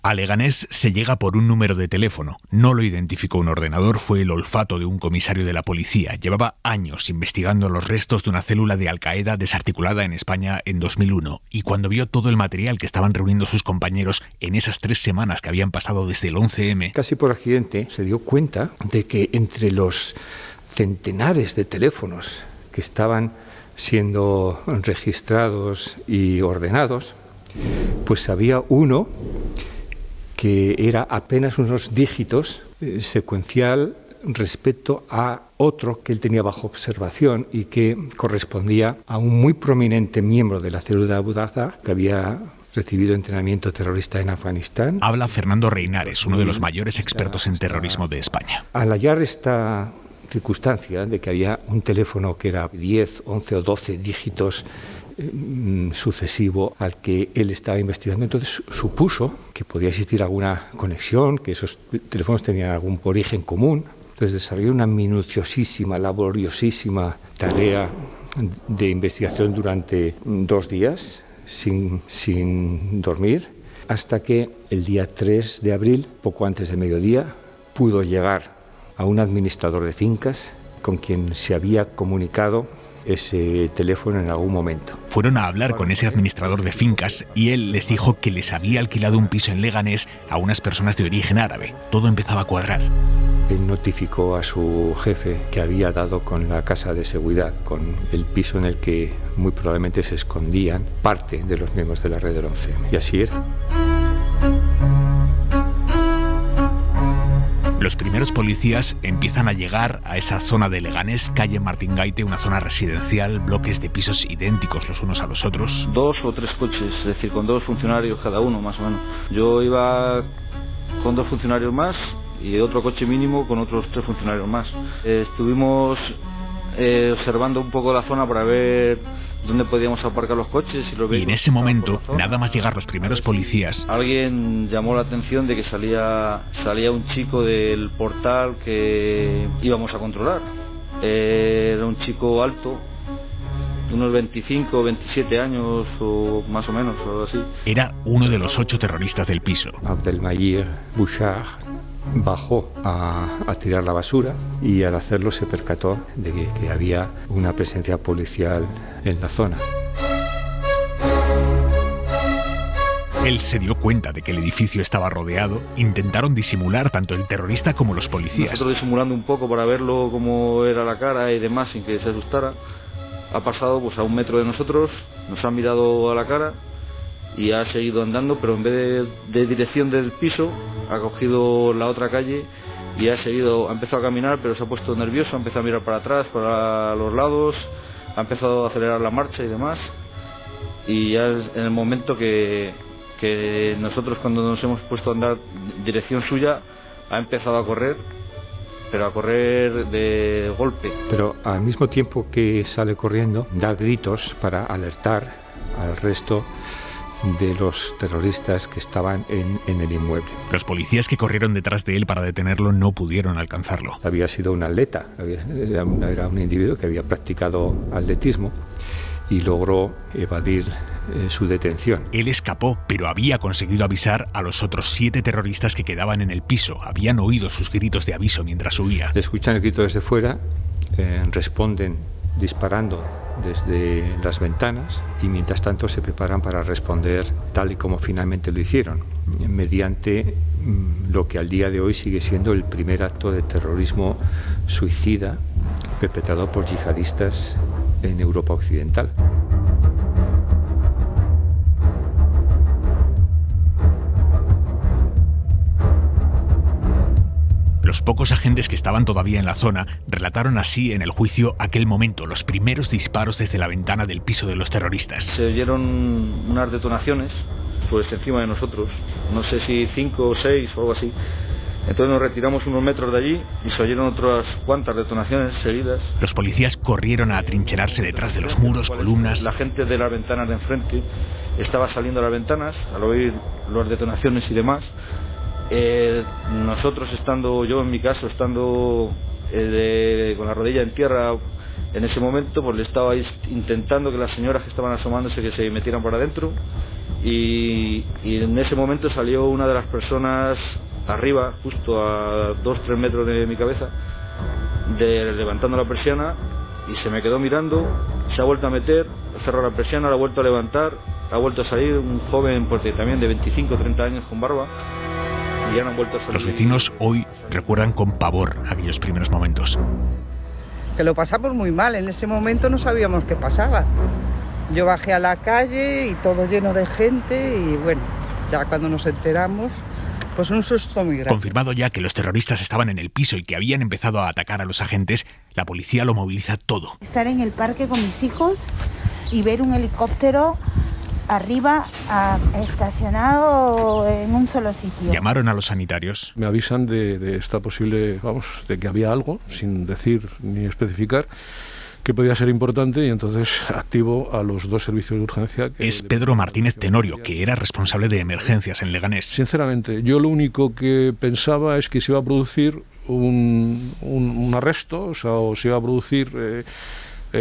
A Leganés se llega por un número de teléfono. No lo identificó un ordenador, fue el olfato de un comisario de la policía. Llevaba años investigando los restos de una célula de Al-Qaeda desarticulada en España en 2001. Y cuando vio todo el material que estaban reuniendo sus compañeros en esas 3 semanas que habían pasado desde el 11M... Casi por accidente se dio cuenta de que entre los centenares de teléfonos que estaban siendo registrados y ordenados, pues había uno que era apenas unos dígitos secuencial respecto a otro que él tenía bajo observación y que correspondía a un muy prominente miembro de la célula de Abu Darda que había recibido entrenamiento terrorista en Afganistán. Habla Fernando Reinares, uno de los mayores expertos en terrorismo de España. Al hallar esta circunstancia de que había un teléfono que era 10, 11 o 12 dígitos sucesivo al que él estaba investigando, entonces supuso que podía existir alguna conexión, que esos teléfonos tenían algún origen común. Entonces desarrolló una minuciosísima, laboriosísima tarea de investigación durante 2 días, sin dormir, hasta que el día 3 de abril, poco antes del mediodía, pudo llegar a un administrador de fincas con quien se había comunicado ese teléfono en algún momento. Fueron a hablar con ese administrador de fincas y él les dijo que les había alquilado un piso en Leganés a unas personas de origen árabe. Todo empezaba a cuadrar. Él notificó a su jefe que había dado con la casa de seguridad, con el piso en el que muy probablemente se escondían parte de los miembros de la red del 11M. Y así era. Los primeros policías empiezan a llegar a esa zona de Leganés, calle Martín Gaite, una zona residencial, bloques de pisos idénticos los unos a los otros. 2 o 3 coches, es decir, con 2 funcionarios cada uno, más o menos. Yo iba con 2 funcionarios más y otro coche mínimo con otros 3 funcionarios más. Estuvimos observando un poco la zona para ver dónde podíamos aparcar los coches y los vehículos. Y en ese momento, nada más llegar los primeros policías, alguien llamó la atención de que salía un chico del portal que íbamos a controlar. Era un chico alto, de unos 25 o 27 años o más o menos, o algo así. Era uno de los 8 terroristas del piso. Abdelmayir Bouchard bajó a tirar la basura y al hacerlo se percató de que había una presencia policial en la zona. Él se dio cuenta de que el edificio estaba rodeado. Intentaron disimular tanto el terrorista como los policías. Nosotros disimulando un poco para verlo cómo era la cara y demás sin que se asustara. Ha pasado pues a 1 metro de nosotros, nos ha mirado a la cara y ha seguido andando, pero en vez de dirección del piso ha cogido la otra calle y ha empezado a caminar, pero se ha puesto nervioso, ha empezado a mirar para atrás, para los lados, ha empezado a acelerar la marcha y demás, y ya en el momento que nosotros, cuando nos hemos puesto a andar dirección suya, ha empezado a correr, pero a correr de golpe. Pero al mismo tiempo que sale corriendo, da gritos para alertar al resto de los terroristas que estaban en el inmueble. Los policías que corrieron detrás de él para detenerlo no pudieron alcanzarlo. Había sido un atleta, era un individuo que había practicado atletismo y logró evadir su detención. Él escapó, pero había conseguido avisar a los otros 7 terroristas que quedaban en el piso. Habían oído sus gritos de aviso mientras huía. Escuchan el grito desde fuera, responden disparando desde las ventanas y mientras tanto se preparan para responder tal y como finalmente lo hicieron, mediante lo que al día de hoy sigue siendo el primer acto de terrorismo suicida perpetrado por yihadistas en Europa Occidental. Los pocos agentes que estaban todavía en la zona relataron así en el juicio aquel momento, los primeros disparos desde la ventana del piso de los terroristas. Se oyeron unas detonaciones pues encima de nosotros, no sé si 5 o 6 o algo así. Entonces nos retiramos unos metros de allí y se oyeron otras cuantas detonaciones seguidas. Los policías corrieron a atrincherarse detrás de los muros, columnas. La gente de las ventanas de enfrente estaba saliendo a las ventanas al oír las detonaciones y demás. Nosotros yo en mi caso, estando con la rodilla en tierra En ese momento pues le estaba ahí intentando que las señoras que estaban asomándose que se metieran por adentro y en ese momento salió una de las personas arriba, justo a 2-3 metros de mi cabeza, levantando la persiana, y se me quedó mirando, se ha vuelto a meter, ha cerrado la persiana, la ha vuelto a levantar, ha vuelto a salir un joven pues también de 25-30 años con barba, y ya no han vuelto a salir. Los vecinos hoy recuerdan con pavor aquellos primeros momentos. Que lo pasamos muy mal, en ese momento no sabíamos qué pasaba. Yo bajé a la calle y todo lleno de gente y bueno, ya cuando nos enteramos, pues un susto muy grande. Confirmado ya que los terroristas estaban en el piso y que habían empezado a atacar a los agentes, la policía lo moviliza todo. Estar en el parque con mis hijos y ver un helicóptero arriba estacionado en un solo sitio. Llamaron a los sanitarios. Me avisan de esta posible, de que había algo, sin decir ni especificar, que podía ser importante, y entonces activo a los 2 servicios de urgencia. Es Pedro Martínez Tenorio, que era responsable de emergencias en Leganés. Sinceramente, yo lo único que pensaba es que se iba a producir un arresto, o se iba a producir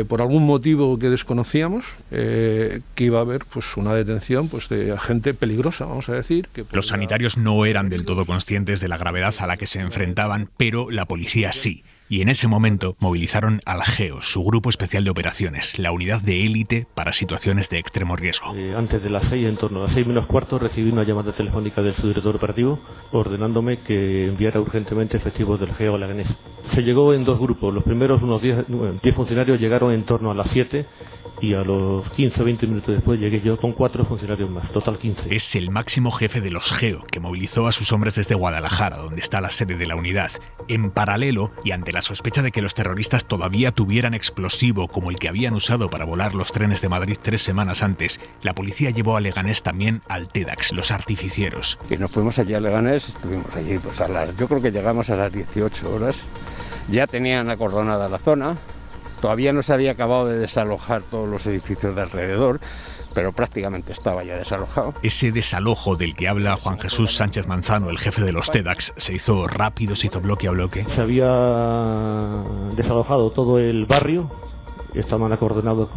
por algún motivo que desconocíamos, que iba a haber pues una detención pues de gente peligrosa, vamos a decir. Los sanitarios no eran del todo conscientes de la gravedad a la que se enfrentaban, pero la policía sí. Y en ese momento movilizaron al GEO, su grupo especial de operaciones, la unidad de élite para situaciones de extremo riesgo. Antes de las 6, en torno a las 6 menos cuarto, recibí una llamada telefónica del subdirector operativo ordenándome que enviara urgentemente efectivos del GEO a Leganés. Se llegó en 2 grupos. Los primeros, unos 10 funcionarios, llegaron en torno a las 7 y a los 15 o 20 minutos después llegué yo con 4 funcionarios más, total 15. Es el máximo jefe de los GEO, que movilizó a sus hombres desde Guadalajara, donde está la sede de la unidad. En paralelo, y ante la sospecha de que los terroristas todavía tuvieran explosivo como el que habían usado para volar los trenes de Madrid 3 semanas antes, la policía llevó a Leganés también al TEDx, los artificieros. Y nos fuimos allí a Leganés, estuvimos allí pues yo creo que llegamos a las 18 horas, ya tenían acordonada la zona, todavía no se había acabado de desalojar todos los edificios de alrededor, pero prácticamente estaba ya desalojado. Ese desalojo del que habla Juan Jesús Sánchez Manzano, el jefe de los TEDx, se hizo rápido, se hizo bloque a bloque. Se había desalojado todo el barrio, estaban acordonados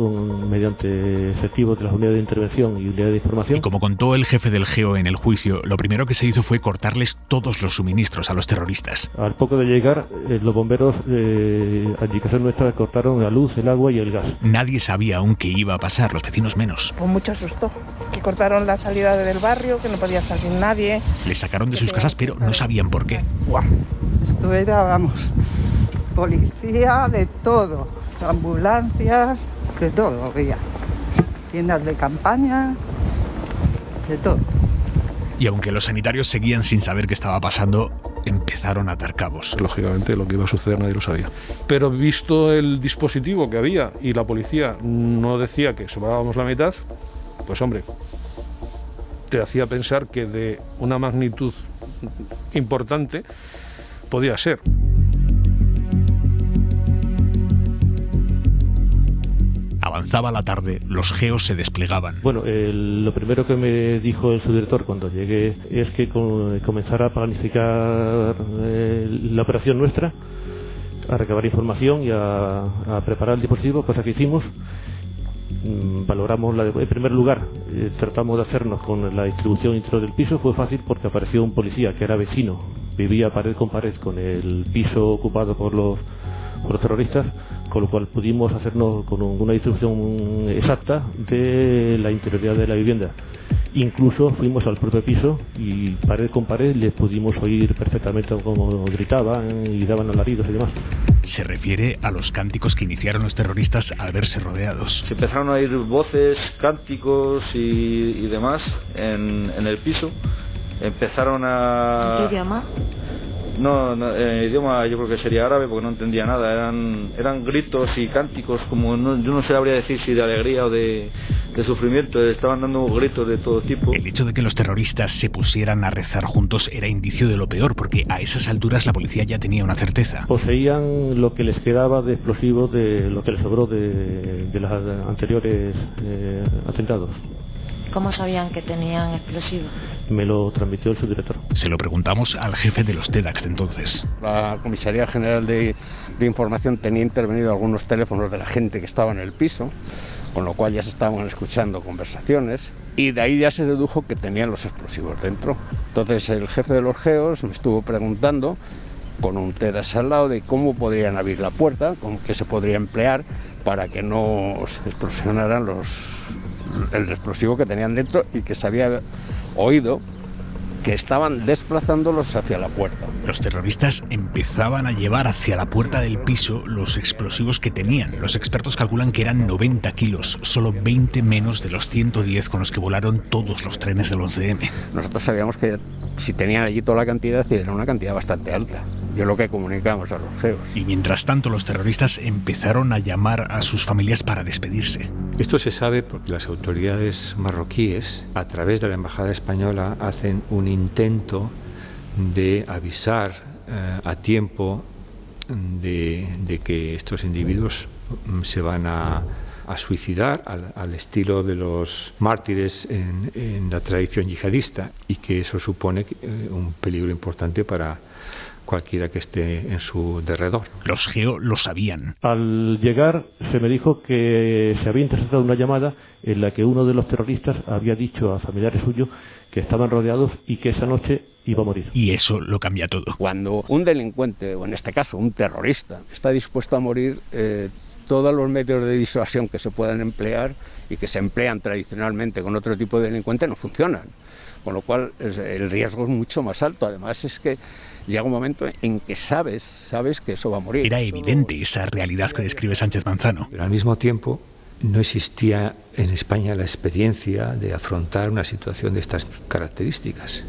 mediante efectivos de las unidades de intervención y unidades de información. Y como contó el jefe del GEO en el juicio, lo primero que se hizo fue cortarles todos los suministros a los terroristas. Al poco de llegar, los bomberos, a indicación nuestra, cortaron la luz, el agua y el gas. Nadie sabía aún qué iba a pasar, los vecinos menos. Con mucho susto, que cortaron la salida del barrio, que no podía salir nadie. Les sacaron de sus casas, pero no sabían por qué. ¡Guau! Esto era, vamos, policía de todo. Ambulancias, de todo había, tiendas de campaña, de todo. Y aunque los sanitarios seguían sin saber qué estaba pasando, empezaron a atar cabos. Lógicamente lo que iba a suceder nadie lo sabía. Pero visto el dispositivo que había y la policía no decía que sobrábamos la mitad, pues hombre, te hacía pensar que de una magnitud importante podía ser. Avanzaba la tarde, los GEOs se desplegaban. Bueno, lo primero que me dijo el subdirector cuando llegué es que comenzara a planificar la operación nuestra, a recabar información y a preparar el dispositivo, cosa que hicimos. Valoramos, en primer lugar, tratamos de hacernos con la distribución interior del piso. Fue fácil porque apareció un policía que era vecino, vivía pared con pared con el piso ocupado por los terroristas, con lo cual pudimos hacernos con una distribución exacta de la interioridad de la vivienda. Incluso fuimos al propio piso y pared con pared les pudimos oír perfectamente cómo gritaban y daban alaridos y demás. Se refiere a los cánticos que iniciaron los terroristas al verse rodeados. Se empezaron a oír voces, cánticos y demás en el piso. Empezaron a... ¿En qué idioma? No, en idioma yo creo que sería árabe porque no entendía nada. Eran gritos y cánticos como yo no sabría decir si de alegría o de sufrimiento. Estaban dando gritos de todo tipo. El hecho de que los terroristas se pusieran a rezar juntos era indicio de lo peor, porque a esas alturas la policía ya tenía una certeza. Poseían lo que les quedaba de explosivos, de lo que les sobró de los anteriores atentados. cómo sabían que tenían explosivos? Me lo transmitió el subdirector. Se lo preguntamos al jefe de los TEDx de entonces. La Comisaría General de Información tenía intervenido algunos teléfonos de la gente que estaba en el piso, con lo cual ya se estaban escuchando conversaciones y de ahí ya se dedujo que tenían los explosivos dentro. Entonces el jefe de los GEOs me estuvo preguntando, con un TEDx al lado, de cómo podrían abrir la puerta, con qué se podría emplear para que no explosionaran el explosivo que tenían dentro y que se había oído que estaban desplazándolos hacia la puerta. Los terroristas empezaban a llevar hacia la puerta del piso los explosivos que tenían. Los expertos calculan que eran 90 kilos, solo 20 menos de los 110 con los que volaron todos los trenes del 11M. Nosotros sabíamos que si tenían allí toda la cantidad, era una cantidad bastante alta. Y es lo que comunicamos a los GEOs. Y mientras tanto, los terroristas empezaron a llamar a sus familias para despedirse. Esto se sabe porque las autoridades marroquíes, a través de la Embajada Española, hacen un intento de avisar a tiempo de que estos individuos se van a suicidar al estilo de los mártires en la tradición yihadista, y que eso supone un peligro importante para cualquiera que esté en su derredor. Los GEO lo sabían. Al llegar se me dijo que se había interceptado una llamada en la que uno de los terroristas había dicho a familiares suyos que estaban rodeados y que esa noche iba a morir. Y eso lo cambia todo. Cuando un delincuente, o en este caso un terrorista, está dispuesto a morir, todos los medios de disuasión que se puedan emplear y que se emplean tradicionalmente con otro tipo de delincuente no funcionan. Con lo cual el riesgo es mucho más alto. Además es que llega un momento en que sabes que eso va a morir. Era evidente esa realidad que describe Sánchez Manzano. Pero al mismo tiempo no existía en España la experiencia de afrontar una situación de estas características.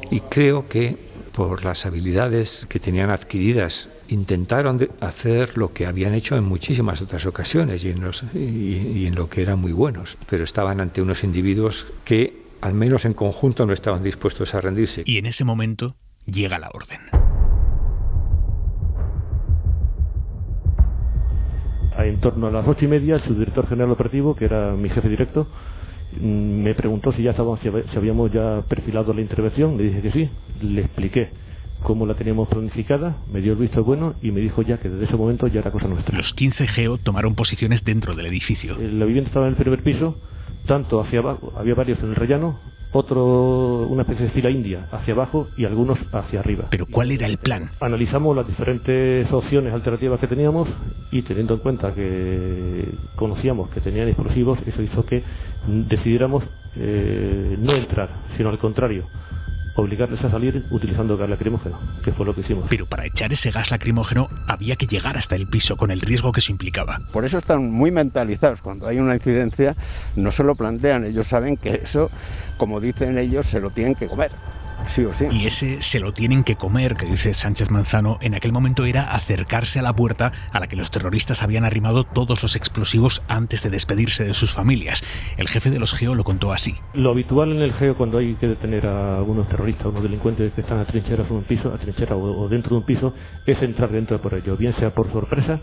Y creo que por las habilidades que tenían adquiridas intentaron hacer lo que habían hecho en muchísimas otras ocasiones y en lo que eran muy buenos. Pero estaban ante unos individuos que, al menos en conjunto, no estaban dispuestos a rendirse. Y en ese momento llega la orden. En torno a las 8:30, el subdirector general operativo, que era mi jefe directo, me preguntó si habíamos ya perfilado la intervención. Le dije que sí. Le expliqué cómo la teníamos planificada, me dio el visto bueno y me dijo ya que desde ese momento ya era cosa nuestra. Los 15 GEO tomaron posiciones dentro del edificio. La vivienda estaba en el primer piso, tanto hacia abajo, había varios en el rellano, una especie de fila india hacia abajo y algunos hacia arriba. ¿Pero cuál era el plan? Analizamos las diferentes opciones alternativas que teníamos y, teniendo en cuenta que conocíamos que tenían explosivos, eso hizo que decidiéramos no entrar, sino al contrario, obligarles a salir utilizando gas lacrimógeno, que fue lo que hicimos. Pero para echar ese gas lacrimógeno había que llegar hasta el piso, con el riesgo que eso implicaba. Por eso están muy mentalizados. Cuando hay una incidencia no se lo plantean. Ellos saben que eso, como dicen ellos, se lo tienen que comer, sí o sí. Y ese se lo tienen que comer, que dice Sánchez Manzano, en aquel momento era acercarse a la puerta a la que los terroristas habían arrimado todos los explosivos antes de despedirse de sus familias. El jefe de los GEO lo contó así. Lo habitual en el GEO, cuando hay que detener a algunos terroristas, a unos delincuentes que están atrincherados en un piso, o dentro de un piso, es entrar dentro por ello, bien sea por sorpresa,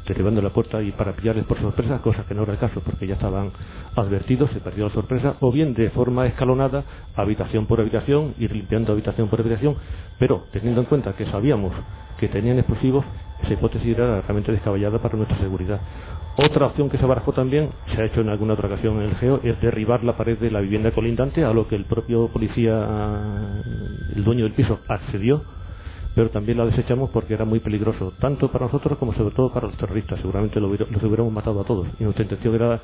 derribando la puerta y para pillarles por sorpresa, cosa que no era el caso porque ya estaban advertidos, se perdió la sorpresa, o bien de forma escalonada, habitación por habitación, ir limpiando habitación por habitación, pero teniendo en cuenta que sabíamos que tenían explosivos, esa hipótesis era realmente descabellada para nuestra seguridad. Otra opción que se barajó también, se ha hecho en alguna otra ocasión en el GEO, es derribar la pared de la vivienda colindante, a lo que el propio policía, el dueño del piso, accedió, pero también la desechamos porque era muy peligroso, tanto para nosotros como sobre todo para los terroristas. Seguramente los hubiéramos matado a todos y nuestra intención era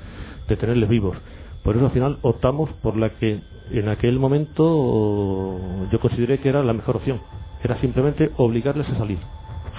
detenerles vivos. Por eso al final optamos por la que en aquel momento yo consideré que era la mejor opción. Era simplemente obligarles a salir,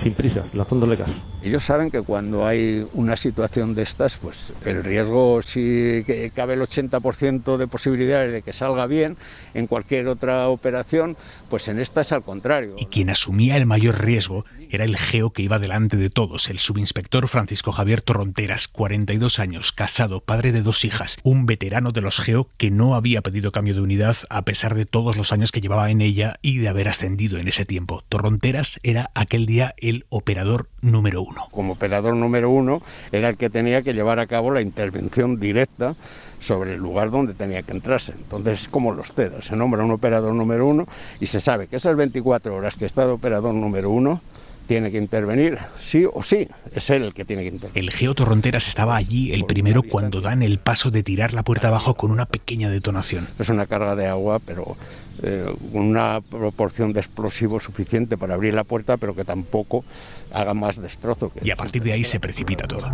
sin prisa, lanzándole gas. Ellos saben que cuando hay una situación de estas, pues el riesgo, si cabe el 80% de posibilidades de que salga bien, en cualquier otra operación, pues en esta es al contrario. Y quien asumía el mayor riesgo era el GEO que iba delante de todos, el subinspector Francisco Javier Torronteras, 42 años, casado, padre de 2 hijas, un veterano de los GEO que no había pedido cambio de unidad a pesar de todos los años que llevaba en ella y de haber ascendido en ese tiempo. Torronteras era aquel día el operador número 1. Como operador número 1 era el que tenía que llevar a cabo la intervención directa sobre el lugar donde tenía que entrarse. Entonces es como los TEDAS, se nombra un operador número 1 y se sabe que esas 24 horas que está de operador número 1 tiene que intervenir, sí o sí, es él el que tiene que intervenir. El Geo Torronteras estaba allí el primero cuando dan el paso de tirar la puerta abajo con una pequeña detonación. Es una carga de agua, pero una proporción de explosivo suficiente para abrir la puerta, pero que tampoco haga más destrozo. Y a partir de ahí se precipita todo.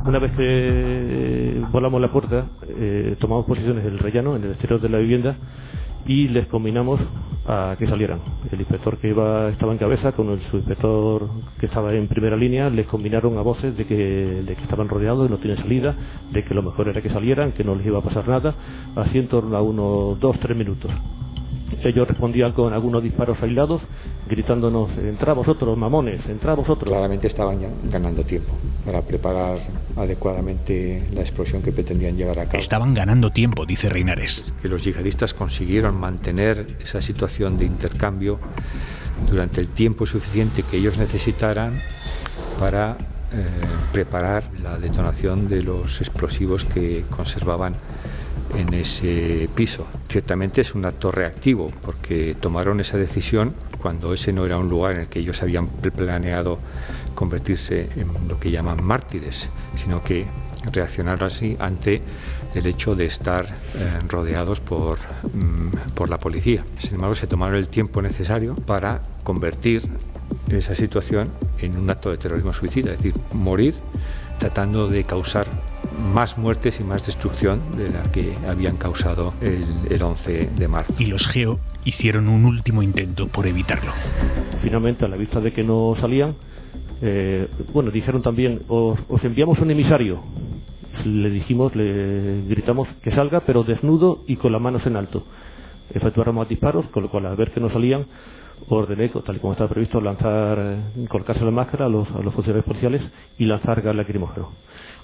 Una vez que volamos la puerta, tomamos posiciones en el rellano, en el exterior de la vivienda, y les combinamos a que salieran. El inspector que estaba en cabeza con el subinspector que estaba en primera línea les combinaron a voces de que estaban rodeados y no tienen salida, de que lo mejor era que salieran, que no les iba a pasar nada, así en torno a unos 2-3 minutos. Ellos respondían con algunos disparos aislados, gritándonos: entrad vosotros, mamones, entrad vosotros. Claramente estaban ya ganando tiempo para preparar adecuadamente la explosión que pretendían llevar a cabo. Estaban ganando tiempo, dice Reinares. Que los yihadistas consiguieron mantener esa situación de intercambio durante el tiempo suficiente que ellos necesitaran para preparar la detonación de los explosivos que conservaban en ese piso. Ciertamente es un acto reactivo, porque tomaron esa decisión cuando ese no era un lugar en el que ellos habían planeado convertirse en lo que llaman mártires, sino que reaccionaron así ante el hecho de estar rodeados por la policía. Sin embargo, se tomaron el tiempo necesario para convertir esa situación en un acto de terrorismo suicida, es decir, morir tratando de causar más muertes y más destrucción de la que habían causado el 11 de marzo. Y los Geo hicieron un último intento por evitarlo. Finalmente, a la vista de que no salían, dijeron también: os enviamos un emisario. Le gritamos que salga, pero desnudo y con las manos en alto. Efectuaron más disparos, con lo cual, al ver que no salían, ordené, tal y como estaba previsto, colocarse la máscara a los funcionarios policiales y lanzar gas lacrimógeno.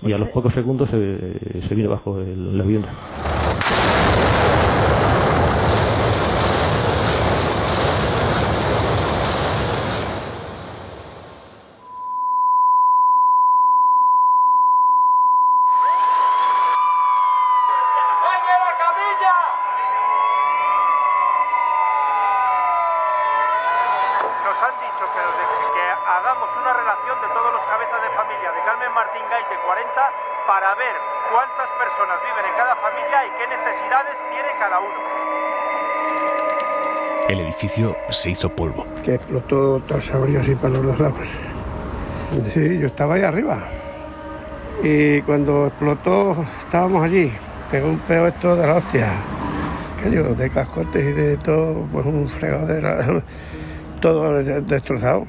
Y a los pocos segundos se vino bajo la vivienda. Nos han dicho que hagamos una relación de todos los cabezas de familia de Carmen Martín Gaite 40 para ver cuántas personas viven en cada familia y qué necesidades tiene cada uno. El edificio se hizo polvo. Que explotó todo el sabrío así para los dos lados. Sí, yo estaba ahí arriba. Y cuando explotó estábamos allí. Pegó un peo esto de la hostia. Aquello de cascotes y de todo, pues un fregadero. Todo destrozado.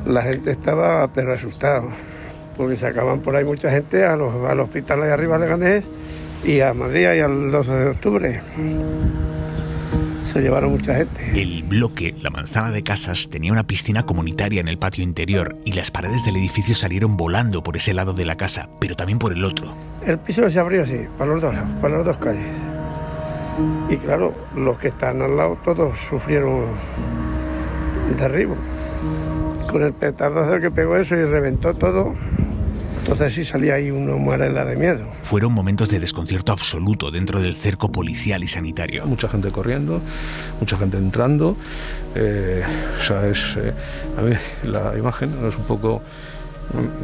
La gente estaba pero asustada, porque sacaban por ahí mucha gente al hospital ahí arriba de Leganés y a Madrid y al 12 de octubre. Se llevaron mucha gente. El bloque, la manzana de casas, tenía una piscina comunitaria en el patio interior y las paredes del edificio salieron volando por ese lado de la casa, pero también por el otro. El piso se abrió así, para los dos lados, para las dos calles. Y claro, los que están al lado todos sufrieron derribo. Con el petardazo que pegó eso y reventó todo, entonces sí salía ahí una humareda de miedo. Fueron momentos de desconcierto absoluto dentro del cerco policial y sanitario. Mucha gente corriendo, mucha gente entrando. A mí la imagen es un poco,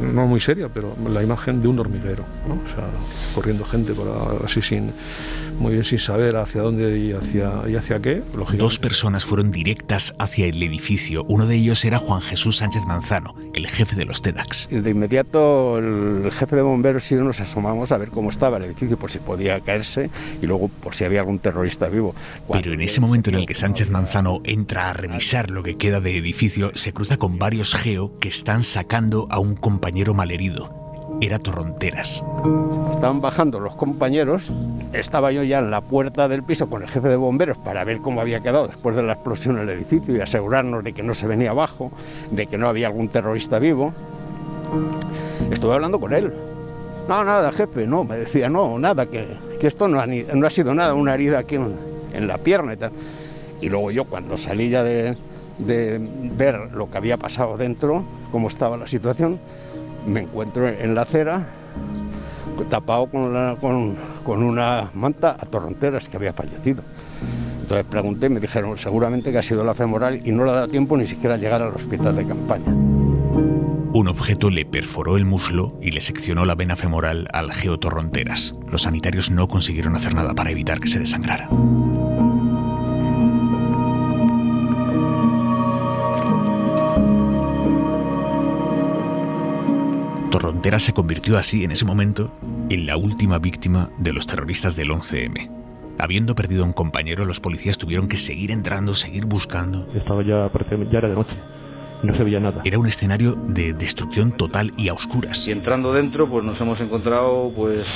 no muy seria, pero la imagen de un hormiguero, ¿no? O sea, corriendo gente así muy bien sin saber hacia dónde y hacia qué. Dos personas fueron directas hacia el edificio. Uno de ellos era Juan Jesús Sánchez Manzano, el jefe de los TEDAX. De inmediato el jefe de bomberos y yo nos asomamos a ver cómo estaba el edificio, por si podía caerse y luego por si había algún terrorista vivo. Pero en ese momento en el que Sánchez Manzano entra a revisar lo que queda de edificio, se cruza con varios Geo que están sacando a un compañero malherido. Era Torronteras. Estaban bajando los compañeros, estaba yo ya en la puerta del piso con el jefe de bomberos para ver cómo había quedado después de la explosión el edificio y asegurarnos de que no se venía abajo, de que no había algún terrorista vivo. Estuve hablando con él. No, nada, jefe, no, me decía, no, nada, que esto no ha sido nada, una herida aquí en la pierna y tal. Y luego yo cuando salí ya de ver lo que había pasado dentro, cómo estaba la situación, me encuentro en la acera, tapado con una manta a Torronteras, que había fallecido. Entonces pregunté y me dijeron seguramente que ha sido la femoral y no le ha dado tiempo ni siquiera a llegar al hospital de campaña. Un objeto le perforó el muslo y le seccionó la vena femoral al Geo Torronteras. Los sanitarios no consiguieron hacer nada para evitar que se desangrara. Torronteras se convirtió así, en ese momento, en la última víctima de los terroristas del 11M. Habiendo perdido a un compañero, los policías tuvieron que seguir entrando, seguir buscando. Ya era de noche, no se veía nada. Era un escenario de destrucción total y a oscuras. Y entrando dentro, pues nos hemos encontrado pues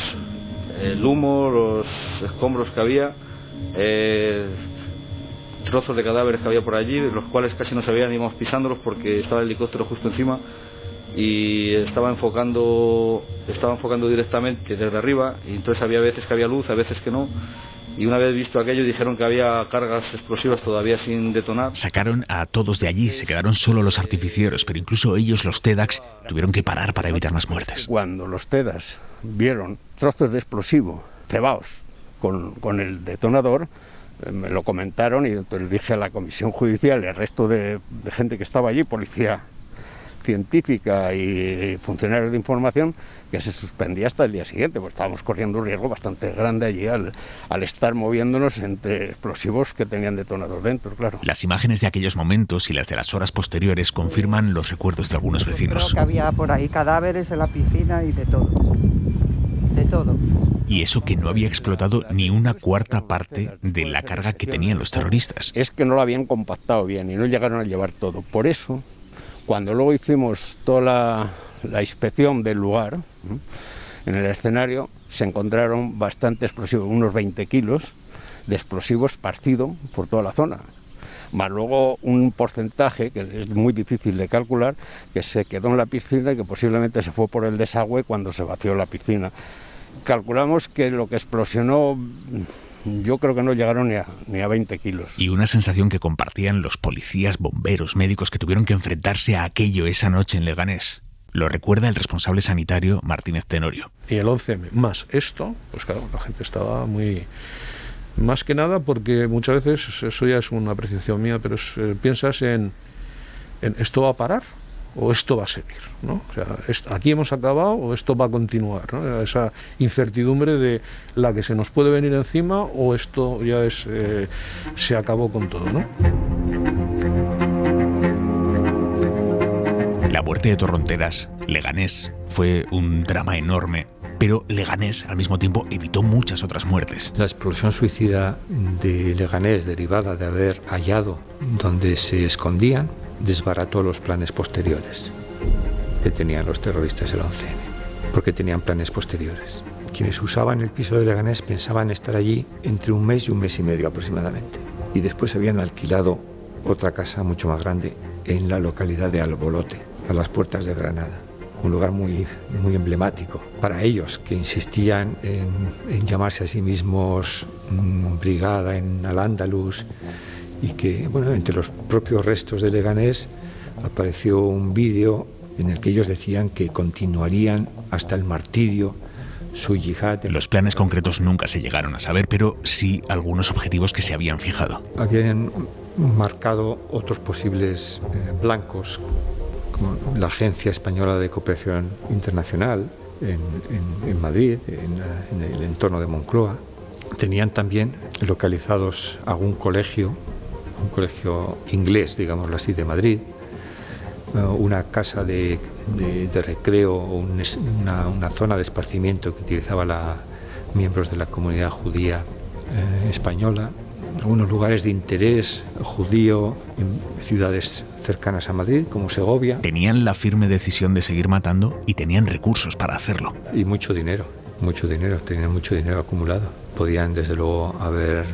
el humo, los escombros que había, trozos de cadáveres que había por allí, los cuales casi no se veían, íbamos pisándolos porque estaba el helicóptero justo encima y estaba enfocando directamente desde arriba, y entonces había veces que había luz, a veces que no. Y una vez visto aquello dijeron que había cargas explosivas todavía sin detonar. Sacaron a todos de allí, se quedaron solo los artificieros, pero incluso ellos, los TEDx, tuvieron que parar para evitar más muertes. Cuando los TEDx vieron trozos de explosivo cebados con el detonador, me lo comentaron y entonces dije a la comisión judicial y al resto de gente que estaba allí, policía científica y funcionarios de información, que se suspendía hasta el día siguiente, pues estábamos corriendo un riesgo bastante grande allí al estar moviéndonos entre explosivos que tenían detonador dentro, claro. Las imágenes de aquellos momentos y las de las horas posteriores confirman los recuerdos de algunos vecinos. Creo que había por ahí cadáveres en la piscina y de todo. De todo. Y eso que no había explotado ni una cuarta parte de la carga que tenían los terroristas. Es que no lo habían compactado bien y no llegaron a llevar todo. Por eso, cuando luego hicimos toda la inspección del lugar, en el escenario se encontraron bastante explosivos, unos 20 kilos de explosivos esparcidos por toda la zona. Más luego un porcentaje, que es muy difícil de calcular, que se quedó en la piscina y que posiblemente se fue por el desagüe cuando se vació la piscina. Calculamos que lo que explosionó, yo creo que no llegaron ni a 20 kilos. Y una sensación que compartían los policías, bomberos, médicos que tuvieron que enfrentarse a aquello esa noche en Leganés. Lo recuerda el responsable sanitario Martínez Tenorio. Y el 11M más esto, pues claro, la gente estaba muy... Más que nada porque muchas veces, eso ya es una apreciación mía, pero piensas en ¿esto va a parar o esto va a seguir? ¿No? O sea, ¿aquí hemos acabado o esto va a continuar? ¿No? Esa incertidumbre de la que se nos puede venir encima o esto ya se acabó con todo, ¿no? La muerte de Torronteras, Leganés, fue un drama enorme, pero Leganés al mismo tiempo evitó muchas otras muertes. La explosión suicida de Leganés, derivada de haber hallado donde se escondían, desbarató los planes posteriores que tenían los terroristas del 11M, porque tenían planes posteriores. Quienes usaban el piso de Leganés pensaban estar allí entre un mes y un mes y medio aproximadamente, y después habían alquilado otra casa mucho más grande en la localidad de Albolote, a las puertas de Granada, un lugar muy emblemático para ellos, que insistían en llamarse a sí mismos brigada en Al-Ándalus, y que, bueno, entre los propios restos de Leganés apareció un vídeo en el que ellos decían que continuarían hasta el martirio su yihad. Los planes concretos nunca se llegaron a saber, pero sí algunos objetivos que se habían fijado. Habían marcado otros posibles blancos, como la Agencia Española de Cooperación Internacional en Madrid, en el entorno de Moncloa. Tenían también localizados algún colegio, un colegio inglés, digámoslo así, de Madrid, una casa de recreo, una zona de esparcimiento que utilizaban miembros de la comunidad judía española, algunos lugares de interés judío en ciudades cercanas a Madrid, como Segovia. Tenían la firme decisión de seguir matando y tenían recursos para hacerlo. Y mucho dinero, tenían mucho dinero acumulado. Podían, desde luego, haber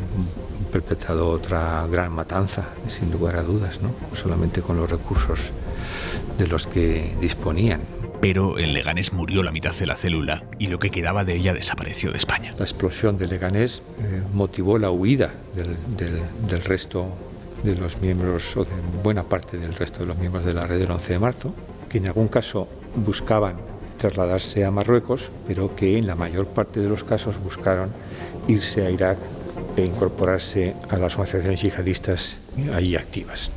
perpetrado otra gran matanza, sin lugar a dudas, ¿no? Solamente con los recursos de los que disponían. Pero en Leganés murió la mitad de la célula y lo que quedaba de ella desapareció de España. La explosión de Leganés motivó la huida del resto de los miembros, o de buena parte del resto de los miembros de la red del 11 de marzo. que en algún caso buscaban trasladarse a Marruecos, pero que en la mayor parte de los casos buscaron irse a Irak e incorporarse a las organizaciones yihadistas ahí activas.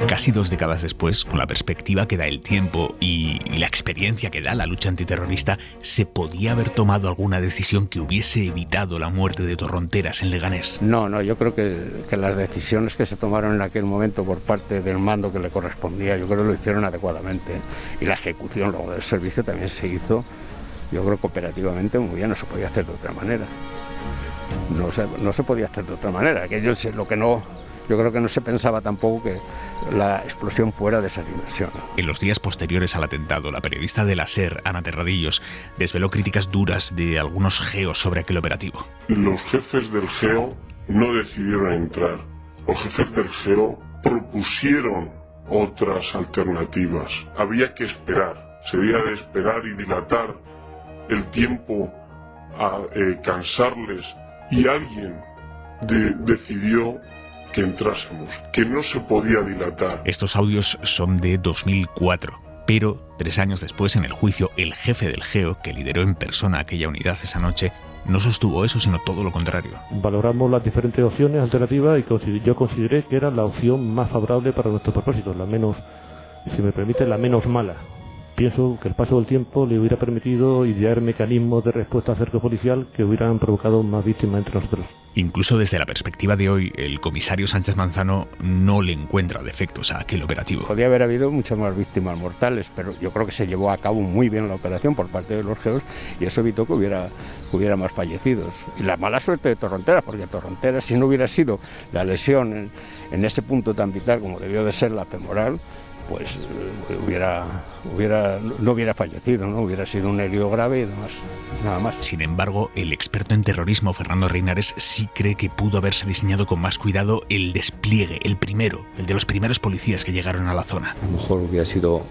Casi 2 décadas después, con la perspectiva que da el tiempo y la experiencia que da la lucha antiterrorista, ¿se podía haber tomado alguna decisión que hubiese evitado la muerte de Torronteras en Leganés? No, yo creo que las decisiones que se tomaron en aquel momento por parte del mando que le correspondía, yo creo que lo hicieron adecuadamente. Y la ejecución luego del servicio también se hizo, yo creo que operativamente muy bien, no se podía hacer de otra manera. No se podía hacer de otra manera. Yo creo que no se pensaba tampoco que la explosión fuera de esa dimensión. En los días posteriores al atentado, la periodista de la SER, Ana Terradillos, desveló críticas duras de algunos GEOs sobre aquel operativo. Los jefes del GEO no decidieron entrar. Los jefes del GEO propusieron otras alternativas. Había que esperar. Se debía de esperar y dilatar el tiempo a cansarles. Y alguien decidió que entrásemos, que no se podía dilatar. Estos audios son de 2004, pero 3 años después, en el juicio, el jefe del GEO, que lideró en persona aquella unidad esa noche, no sostuvo eso, sino todo lo contrario. Valoramos las diferentes opciones alternativas y yo consideré que era la opción más favorable para nuestros propósitos, la menos, si me permite, la menos mala. Pienso que el paso del tiempo le hubiera permitido idear mecanismos de respuesta al cerco policial que hubieran provocado más víctimas entre nosotros. Incluso desde la perspectiva de hoy, el comisario Sánchez Manzano no le encuentra defectos a aquel operativo. Podía haber habido muchas más víctimas mortales, pero yo creo que se llevó a cabo muy bien la operación por parte de los GEOs y eso evitó que hubiera más fallecidos. Y la mala suerte de Torronteras, porque Torronteras, si no hubiera sido la lesión en ese punto tan vital como debió de ser la femoral, pues no hubiera fallecido, ¿no? Hubiera sido un herido grave y demás, nada más. Sin embargo, el experto en terrorismo, Fernando Reinares, sí cree que pudo haberse diseñado con más cuidado el despliegue, el de los primeros policías que llegaron a la zona. A lo mejor hubiera sido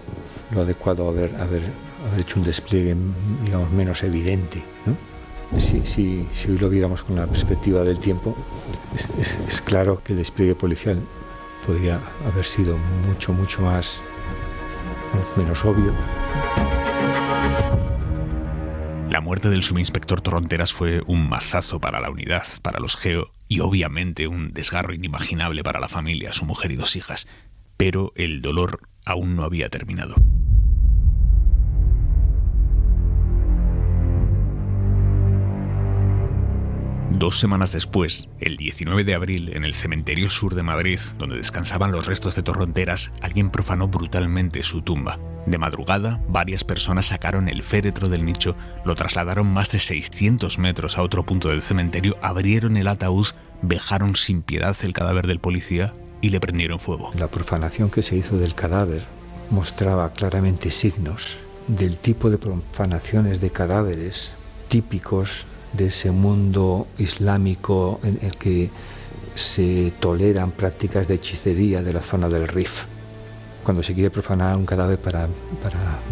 lo adecuado haber hecho un despliegue, digamos, menos evidente, ¿no? Si hoy lo viéramos con la perspectiva del tiempo, es claro que el despliegue policial podría haber sido mucho menos obvio. La muerte del subinspector Torronteras fue un mazazo para la unidad, para los GEO y obviamente un desgarro inimaginable para la familia, su mujer y 2 hijas. Pero el dolor aún no había terminado. Dos semanas después, el 19 de abril, en el cementerio sur de Madrid, donde descansaban los restos de Torronteras, alguien profanó brutalmente su tumba. De madrugada, varias personas sacaron el féretro del nicho, lo trasladaron más de 600 metros a otro punto del cementerio, abrieron el ataúd, vejaron sin piedad el cadáver del policía y le prendieron fuego. La profanación que se hizo del cadáver mostraba claramente signos del tipo de profanaciones de cadáveres típicos de ese mundo islámico en el que se toleran prácticas de hechicería de la zona del Rif. Cuando se quiere profanar un cadáver para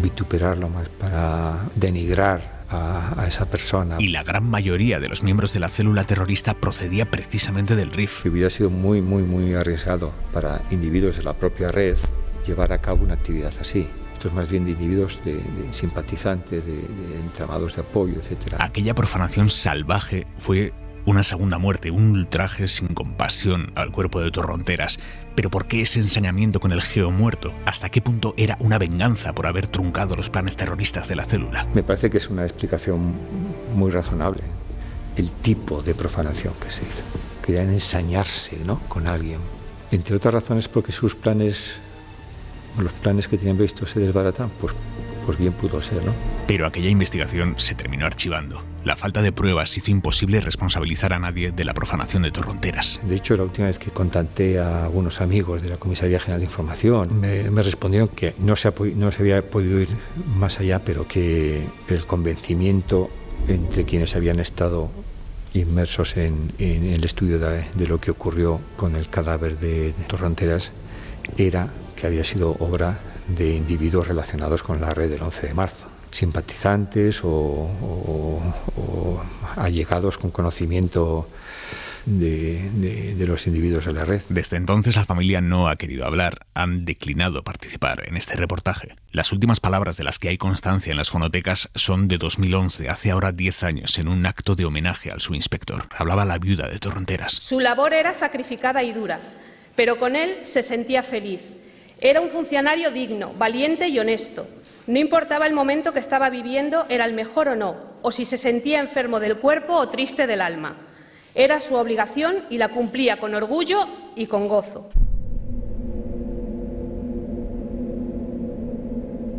vituperarlo más, para denigrar a esa persona. Y la gran mayoría de los miembros de la célula terrorista procedía precisamente del Rif. Que hubiera sido muy arriesgado para individuos de la propia red llevar a cabo una actividad así. Esto es más bien de individuos, de simpatizantes, de entramados de apoyo, etc. Aquella profanación salvaje fue una segunda muerte, un ultraje sin compasión al cuerpo de Torronteras. Pero ¿por qué ese ensañamiento con el GEO muerto? ¿Hasta qué punto era una venganza por haber truncado los planes terroristas de la célula? Me parece que es una explicación muy razonable. El tipo de profanación que se hizo. Querían ensañarse, ¿no?, con alguien. Entre otras razones porque sus planes, los planes que tenían visto se desbaratan, pues bien pudo ser, ¿no? Pero aquella investigación se terminó archivando. La falta de pruebas hizo imposible responsabilizar a nadie de la profanación de Torronteras. De hecho, la última vez que contacté a algunos amigos de la Comisaría General de Información, me respondieron que no se había podido ir más allá, pero que el convencimiento entre quienes habían estado inmersos en el estudio de lo que ocurrió con el cadáver de Torronteras era que había sido obra de individuos relacionados con la red del 11 de marzo, simpatizantes o allegados con conocimiento de los individuos de la red. Desde entonces la familia no ha querido hablar, han declinado participar en este reportaje. Las últimas palabras de las que hay constancia en las fonotecas son de 2011, hace ahora 10 años, en un acto de homenaje al subinspector. Hablaba la viuda de Torronteras. Su labor era sacrificada y dura, pero con él se sentía feliz. Era un funcionario digno, valiente y honesto. No importaba el momento que estaba viviendo, era el mejor o no, o si se sentía enfermo del cuerpo o triste del alma. Era su obligación y la cumplía con orgullo y con gozo.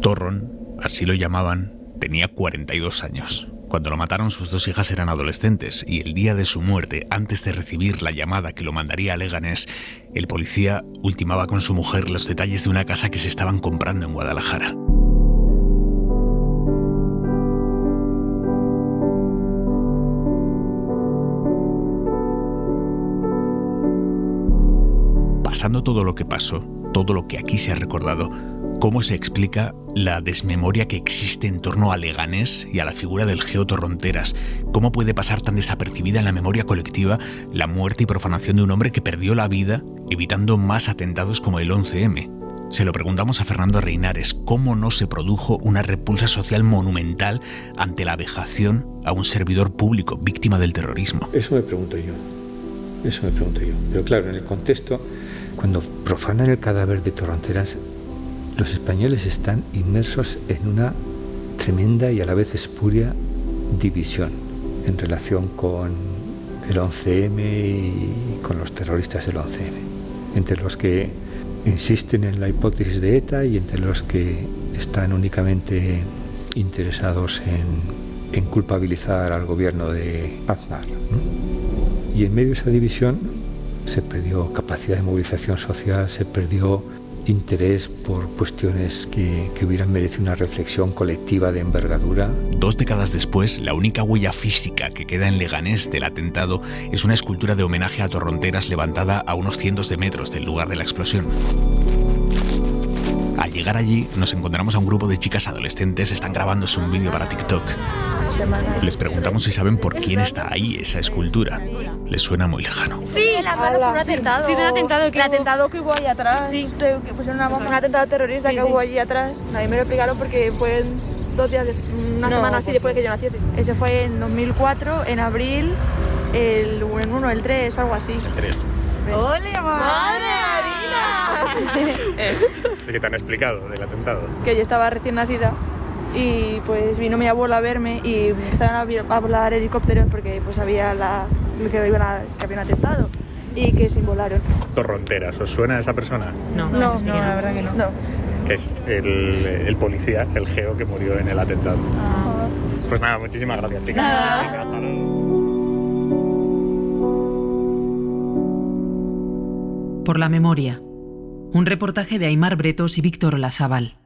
Torron, así lo llamaban, tenía 42 años. Cuando lo mataron, sus 2 hijas eran adolescentes y el día de su muerte, antes de recibir la llamada que lo mandaría a Leganés, el policía ultimaba con su mujer los detalles de una casa que se estaban comprando en Guadalajara. Pasando todo lo que pasó, todo lo que aquí se ha recordado, ¿cómo se explica la desmemoria que existe en torno a Leganés y a la figura del Geo Torronteras? ¿Cómo puede pasar tan desapercibida en la memoria colectiva la muerte y profanación de un hombre que perdió la vida evitando más atentados como el 11M? Se lo preguntamos a Fernando Reinares, ¿cómo no se produjo una repulsa social monumental ante la vejación a un servidor público víctima del terrorismo? Eso me pregunto yo. Pero claro, en el contexto, cuando profanan el cadáver de Torronteras, los españoles están inmersos en una tremenda y a la vez espuria división en relación con el 11M y con los terroristas del 11M. Entre los que insisten en la hipótesis de ETA y entre los que están únicamente interesados en culpabilizar al gobierno de Aznar, ¿no? Y en medio de esa división se perdió capacidad de movilización social, se perdió interés por cuestiones que hubieran merecido una reflexión colectiva de envergadura. 2 décadas después, la única huella física que queda en Leganés del atentado es una escultura de homenaje a Torronteras levantada a unos cientos de metros del lugar de la explosión. Al llegar allí, nos encontramos a un grupo de chicas adolescentes, están grabándose un vídeo para TikTok. Les preguntamos si saben por quién está ahí esa escultura. Les suena muy lejano. Sí, la mano por un atentado. Sí, un atentado el atentado que hubo ahí atrás. Sí, que pusieron un atentado terrorista que hubo allí atrás. A mí me lo explicaron porque fue 2 días, una semana así después de que yo naciese. Ese fue en 2004, en abril, el 1, el 3, algo así. El 3. ¡Ole, madre Marina! ¿Qué te han explicado del atentado? Que yo estaba recién nacida y pues vino mi abuela a verme y empezaron a volar helicópteros porque pues había que había un atentado y que se volaron. Torronteras, ¿os suena a esa persona? No, la verdad que no. Que es el policía, el Geo que murió en el atentado. Pues nada, muchísimas gracias, chicas. Venga, hasta luego. Por la memoria. Un reportaje de Aimar Bretos y Víctor Olazábal.